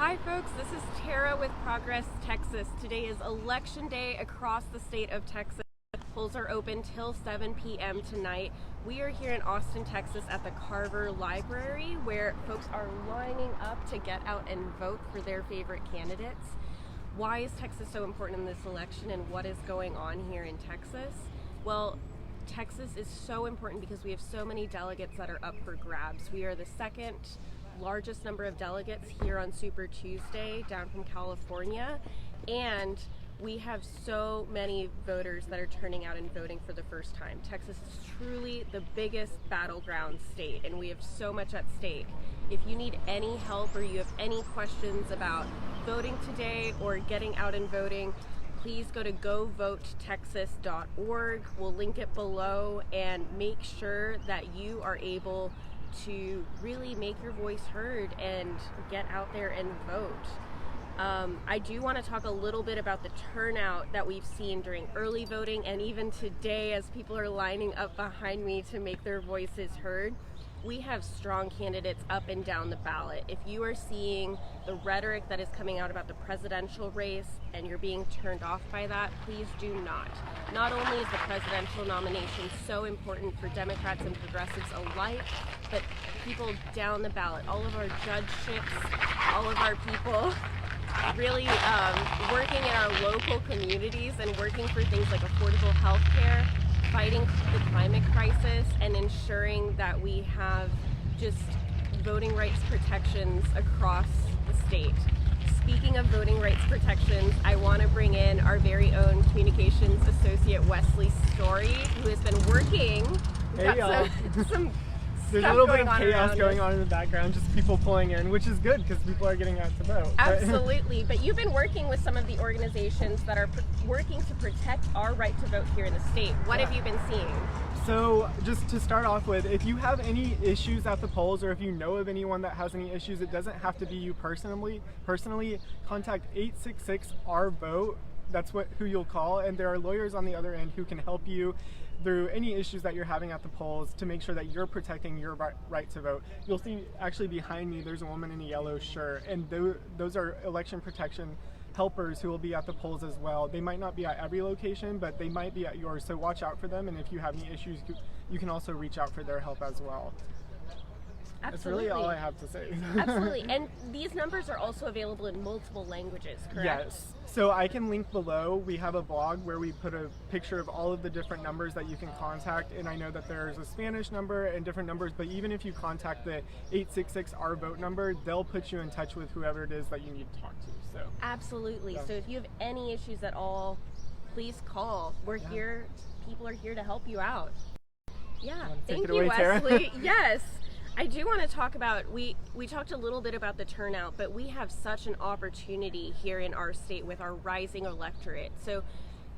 Hi folks, this is Tara with Progress Texas. Today is election day across the state of Texas. Polls are open till 7 p.m. tonight. We are here in Austin, Texas at the Carver Library where folks are lining up to get out and vote for their favorite candidates. Why is Texas so important in this election and what is going on here in Texas? Well, Texas is so important because we have so many delegates that are up for grabs. We are the second largest number of delegates here on Super Tuesday down from California, and we have so many voters that are turning out and voting for the first time. Texas is truly the biggest battleground state, and we have so much at stake. If you need any help or you have any questions about voting today or getting out and voting, please go to govotetexas.org. We'll link it below, and make sure that you are able to really make your voice heard and get out there and vote. I do want to talk a little bit about the turnout that we've seen during early voting and even today as people are lining up behind me to make their voices heard. We have strong candidates up and down the ballot. If you are seeing the rhetoric that is coming out about the presidential race and you're being turned off by that, please do not. Not only is the presidential nomination so important for Democrats and progressives alike, but people down the ballot, all of our judgeships, all of our people really working in our local communities and working for things like affordable health care, fighting the climate crisis, and ensuring that we have just voting rights protections across the state. Speaking of voting rights protections, I want to bring in our very own communications associate, Wesley Story, who has been working. Hey y'all. There's a little bit of chaos going on in the background, just people pulling in, which is good because people are getting out to vote. Absolutely, but you've been working with some of the organizations that are working to protect our right to vote here in the state. What have you been seeing? So just to start off with, if you have any issues at the polls or if you know of anyone that has any issues, it doesn't have to be you personally. Contact 866-OUR-VOTE. That's who you'll call, and there are lawyers on the other end who can help you through any issues that you're having at the polls to make sure that you're protecting your right to vote. You'll see actually behind me there's a woman in a yellow shirt, and those are election protection helpers who will be at the polls as well. They might not be at every location, but they might be at yours, so watch out for them, and if you have any issues, you can also reach out for their help as well. Absolutely. That's really all I have to say. Absolutely. And these numbers are also available in multiple languages, correct? Yes. So I can link below. We have a blog where we put a picture of all of the different numbers that you can contact. And I know that there's a Spanish number and different numbers, but even if you contact the 866-OUR-VOTE number, they'll put you in touch with whoever it is that you need to talk to. So absolutely. So if you have any issues at all, please call. We're here. People are here to help you out. Yeah. Thank you, Wesley. Yes. I do want to talk about, we talked a little bit about the turnout, but we have such an opportunity here in our state with our rising electorate. So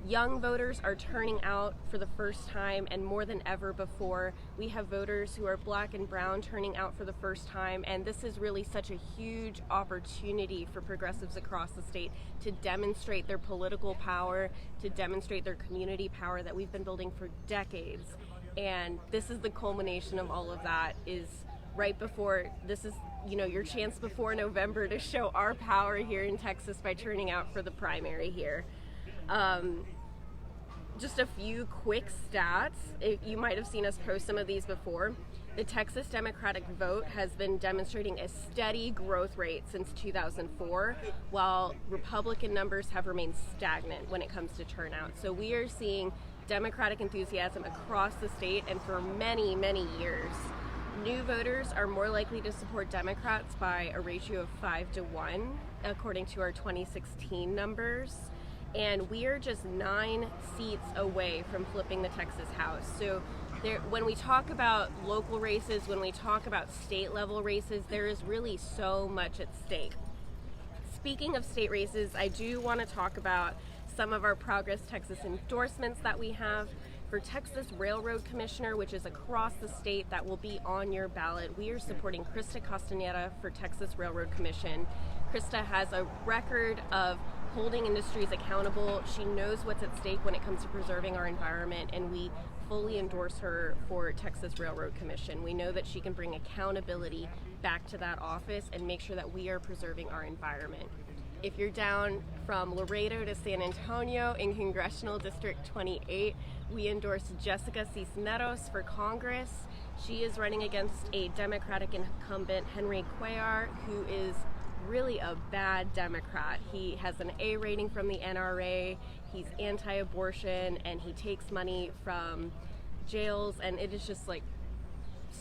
young voters are turning out for the first time, and more than ever before. We have voters who are black and brown turning out for the first time, and this is really such a huge opportunity for progressives across the state to demonstrate their political power, to demonstrate their community power that we've been building for decades. And this is the culmination of all of that, is right before, this is, your chance before November to show our power here in Texas by turning out for the primary here. Just a few quick stats. You might have seen us post some of these before. The Texas Democratic vote has been demonstrating a steady growth rate since 2004, while Republican numbers have remained stagnant when it comes to turnout. So we are seeing Democratic enthusiasm across the state, and for many, many years. New voters are more likely to support Democrats by a ratio of 5-1, according to our 2016 numbers. And we are just 9 seats away from flipping the Texas House. So when we talk about local races, when we talk about state level races, there is really so much at stake. Speaking of state races, I do want to talk about some of our Progress Texas endorsements that we have. For Texas Railroad Commissioner, which is across the state, that will be on your ballot, we are supporting Krista Castaneda for Texas Railroad Commission. Krista has a record of holding industries accountable. She knows what's at stake when it comes to preserving our environment, and we fully endorse her for Texas Railroad Commission. We know that she can bring accountability back to that office and make sure that we are preserving our environment. If you're down from Laredo to San Antonio in Congressional District 28, we endorse Jessica Cisneros for Congress. She is running against a Democratic incumbent, Henry Cuellar, who is really a bad Democrat. He has an A rating from the NRA, he's anti-abortion, and he takes money from jails, and it is just like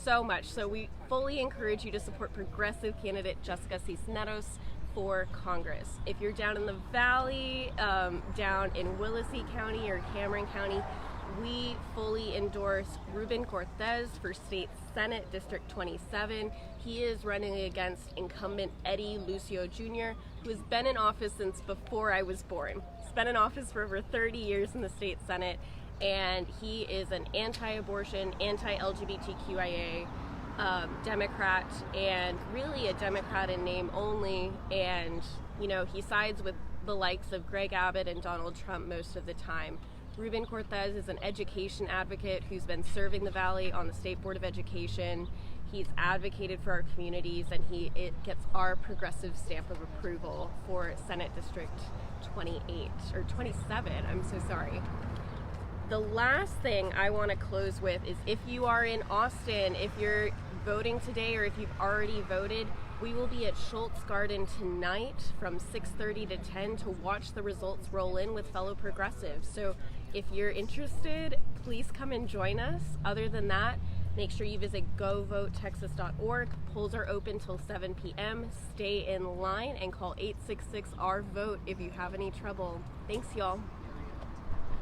so much. So we fully encourage you to support progressive candidate Jessica Cisneros for Congress. If you're down in the valley, down in Willacy County or Cameron County, we fully endorse Ruben Cortez for State Senate District 27. He is running against incumbent Eddie Lucio Jr., who has been in office since before I was born. He's been in office for over 30 years in the state Senate, and he is an anti-abortion, anti-LGBTQIA Democrat, and really a Democrat in name only. And you know, he sides with the likes of Greg Abbott and Donald Trump most of the time. Ruben Cortez is an education advocate who's been serving the Valley on the State Board of Education. He's advocated for our communities, and it gets our progressive stamp of approval for Senate District 28 or 27. I'm so sorry. The last thing I want to close with is, if you are in Austin, if you're voting today or if you've already voted, we will be at Schultz Garden tonight from 6:30 to 10 to watch the results roll in with fellow progressives. So if you're interested, please come and join us. Other than that, make sure you visit govotexas.org. Polls are open till 7 p.m. Stay in line and call 866-R-VOTE if you have any trouble. Thanks, y'all.